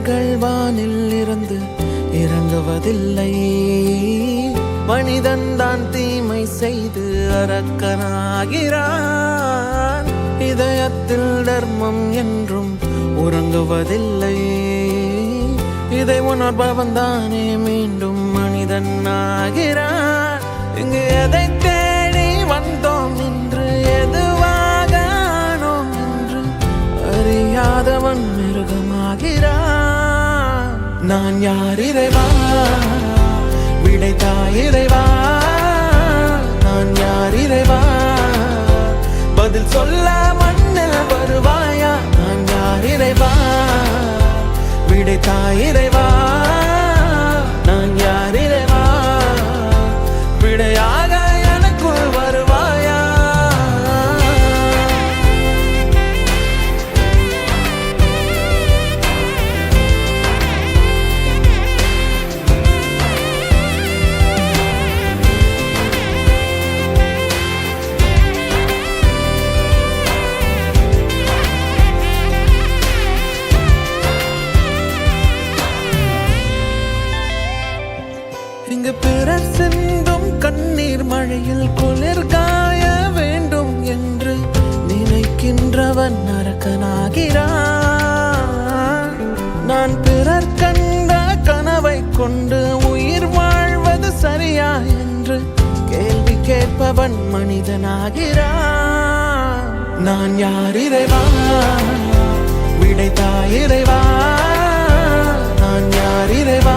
கதிர்கள் வானில் இருந்து இறங்குவதில்லை. மனிதன் தான் தீமை செய்து அரக்கனாகிறான். இதயத்தில் தர்மம் என்றும் உறங்குவதில்லை. இதை உணர்பவன் தானே மீண்டும் மனிதன் ஆகிறான். இங்கு எதை தேடி வந்தோம் என்று, எதுவாக ஆனோம் என்று அறியாதவன் மிருகமாகிறான். நான் யார் இறைவா, விடைத்தா இறைவா. நான் யார் இறைவா, பதில் சொல்ல மண்ணில் வருவாயா. நான் யார் இறைவா, விடைத்தா இறைவா. நான் யார் இறைவா, விடையாக எனக்குள் வருவாயா. இங்கு பிறர் சிந்தும் கண்ணீர் மழையில் குளிர் காய வேண்டும் என்று நினைக்கின்றவன் நரக்கனாகிறான். நான் பிறர் கண்ட கனவை கொண்டு உயிர் வாழ்வது சரியா என்று கேள்வி கேட்பவன் மனிதனாகிறான். நான் யார் இறைவா, விடைத்தா இறைவா. நான் யார் இறைவா,